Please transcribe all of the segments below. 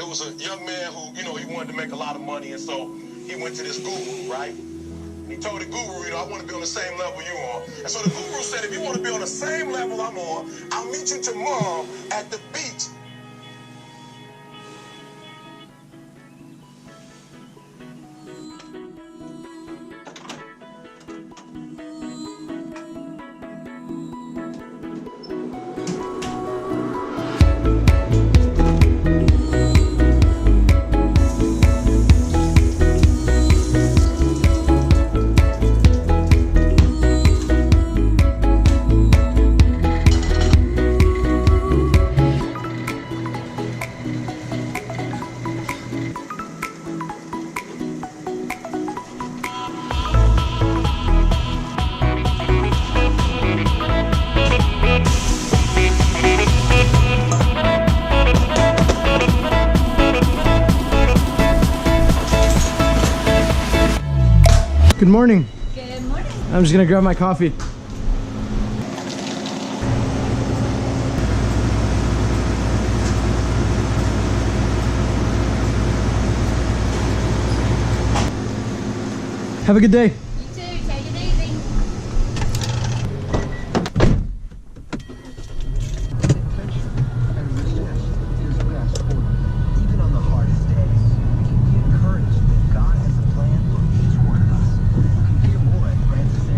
was a young man who, you know, he wanted to make a lot of money, and so he went to this guru, right? And he told the guru, you know, I want to be on the same level you are. And so the guru said, if you want to be on the same level I'm on, I'll meet you tomorrow at the beach. Good morning. Good morning. I'm just gonna grab my coffee. Have a good day. You too. Take it easy. Even on the hardest days, we can be encouraged that God has a plan for each one of us. You can hear more at Francis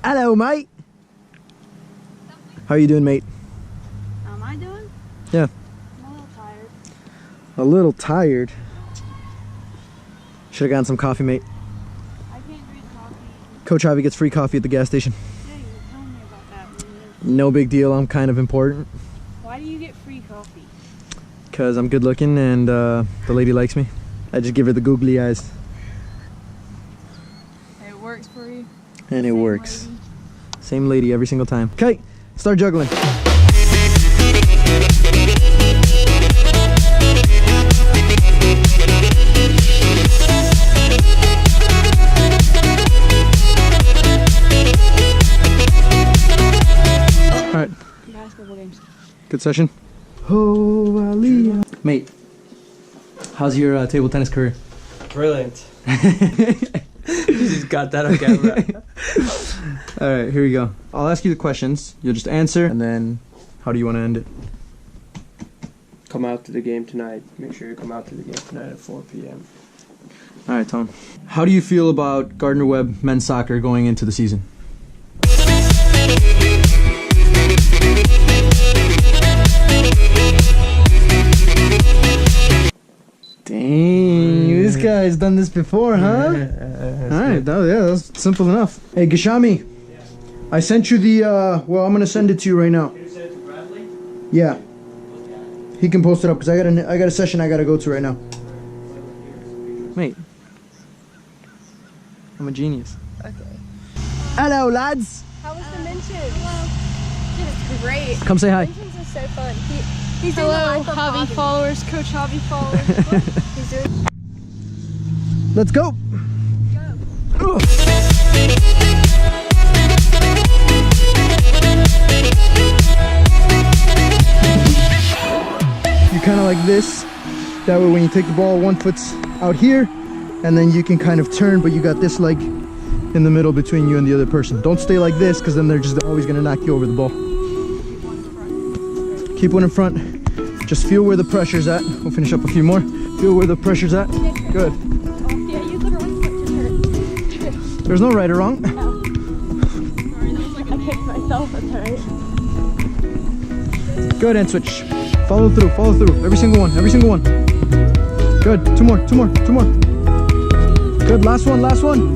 Hello, mate. How are you doing, mate? How am I doing? Yeah. I'm a little tired. A little tired. Should have gotten some coffee, mate. I can't drink coffee. Coach Javi gets free coffee at the gas station. Yeah, you were telling me about that. No big deal. I'm kind of important. Why do you get free coffee? Because I'm good looking and the lady likes me. I just give her the googly eyes. It works for you. And it Same works. lady. Same lady every single time. Okay, start juggling. Alright, Basketball games. good session. Oh, Aliyah. Mate, how's your table tennis career? Brilliant. You just got that on camera. Alright, here we go. I'll ask you the questions. You'll just answer, and then how do you want to end it? Come out to the game tonight. Make sure you come out to the game tonight at 4 p.m. Alright, Tom. How do you feel about Gardner-Webb men's soccer going into the season? Dang, this guy's done this before, huh? Alright, yeah, that's simple enough. Hey, Gashami, I sent you the, well, I'm gonna send it to you right now. You send it to Bradley? Yeah. He can post it up, because I got a session I gotta go to right now. Mate. I'm a genius. Okay. Hello, lads. How was the mentions? Hello. It's great. Come say hi. Mentions is so fun. He's doing Hello, the life of hobby Bobby. followers, Coach Hobby followers. He's doing. Let's go. Ugh. You kind of like this. That way when you take the ball, one foot's out here, and then you can kind of turn, but you got this leg in the middle between you and the other person. Don't stay like this, because then they're just always going to knock you over the ball. Keep one in front. Just feel where the pressure's at. We'll finish up a few more. Feel where the pressure's at. Good. Yeah, use the wrong foot to turn. There's no right or wrong. Sorry, that was like I kicked myself. That's alright. Good, and switch. Follow through, follow through. Every single one, every single one. Good. Two more, two more, two more. Good, last one, last one.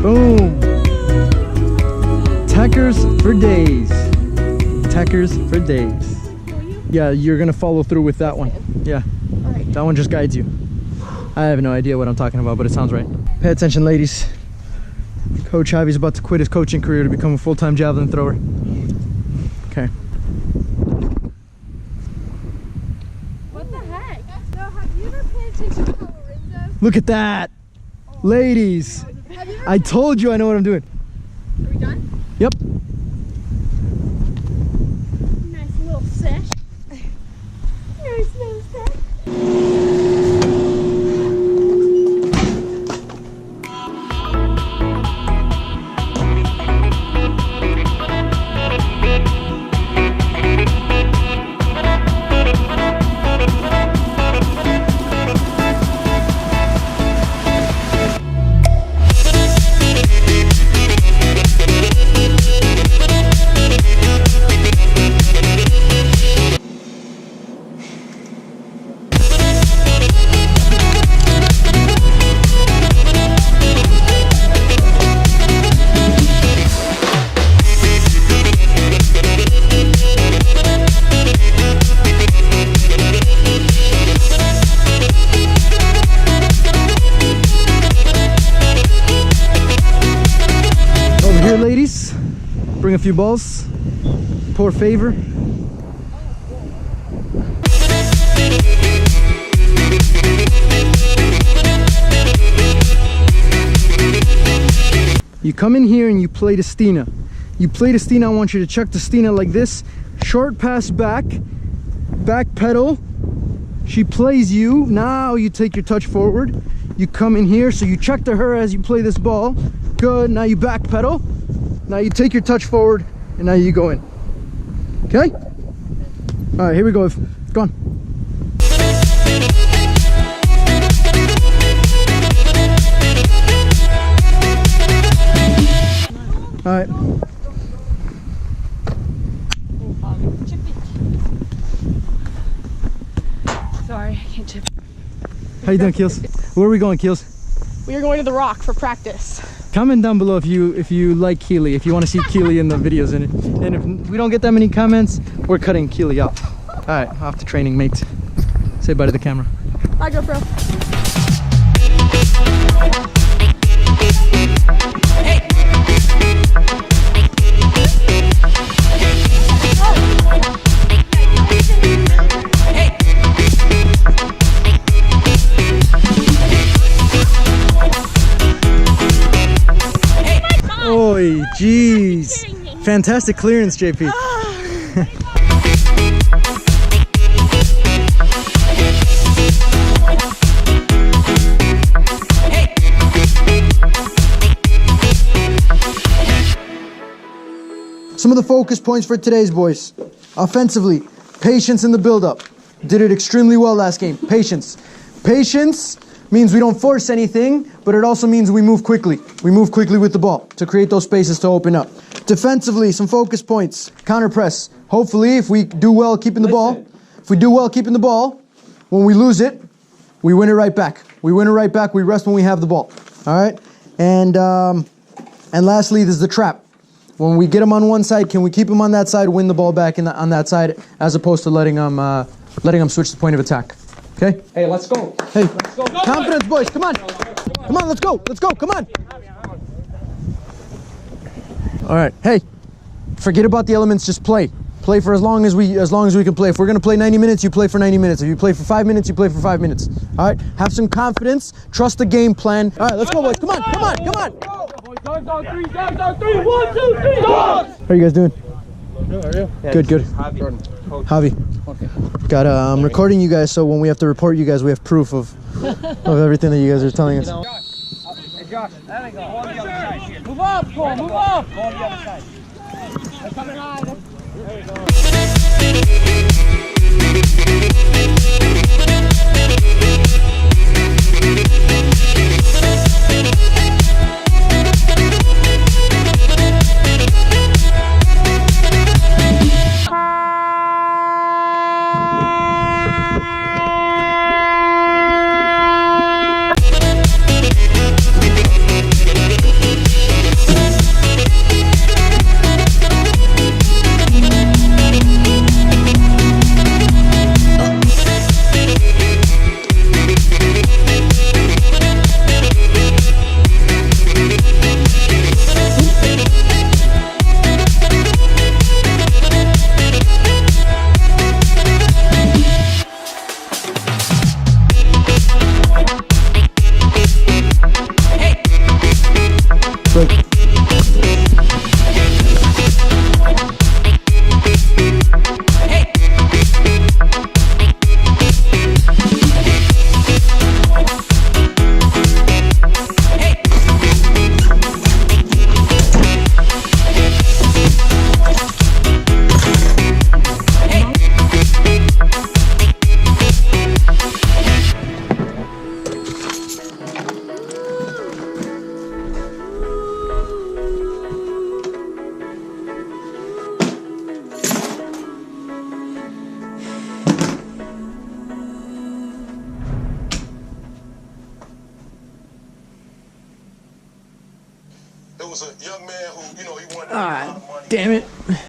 Boom. Tackers for days. Tackers for days. Yeah, you're gonna follow through with that one. Yeah, that one just guides you. I have no idea what I'm talking about, but it sounds right. Pay attention, ladies. Coach Javi's about to quit his coaching career to become a full-time javelin thrower. Okay. What the heck? So have you ever paid attention to Lorenzo? Look at that, ladies. I told you I know what I'm doing. Are we done? Yep. Nice little sesh. Nice little sesh. Ladies, bring a few balls. Pour favor. You come in here and you play to Stina. You play to Stina. I want you to check to Stina like this. Short pass back. Back pedal. She plays you. Now you take your touch forward. You come in here. So you check to her as you play this ball. Good. Now you back pedal. Now you take your touch forward. And now you go in. Okay? All right, here we go. Go on. All right. Sorry, I can't chip. How you doing, Keels? Where are we going, Keels? We are going to the Rock for practice. Comment down below if you like Keely, if you want to see Keely in the videos, and if we don't get that many comments, we're cutting Keely off. All right, off to training, mate. Say bye to the camera. Bye, GoPro. Oi, jeez. Fantastic clearance, JP. Some of the focus points for today's boys. Offensively, patience in the build-up. Did it extremely well last game. Patience. Patience means we don't force anything, but it also means we move quickly. We move quickly with the ball to create those spaces to open up. Defensively, some focus points. Counter press. Hopefully, if we do well keeping the ball, when we lose it, we win it right back. We win it right back. We rest when we have the ball. All right? And lastly, this is the trap. When we get them on one side, can we keep them on that side, win the ball back on that side, as opposed to letting them switch the point of attack. Okay? Hey, let's go. Hey, Let's go. confidence, boys. Come on. Come on, let's go. Let's go. Come on. All right. Hey, forget about the elements. Just play. Play for as long as we can play. If we're going to play 90 minutes, you play for 90 minutes. If you play for 5 minutes, you play for 5 minutes. All right? Have some confidence. Trust the game plan. All right, let's go, boys. Come on. Come on. Come on. Dogs on three. Dogs on three. 1, 2, 3. Dogs. How are you guys doing? Good. How are you? Good, good. Jordan. Javi. Okay. Got I'm recording you guys, so when we have to report you guys, we have proof of everything that you guys are telling us. Hey, Josh. There we go. Go on the other side. Here. Move up, Cole. Move up. Go on the other side. They're coming high. There we go. There was a young man who, he wanted to make a lot Ah, of money. damn it.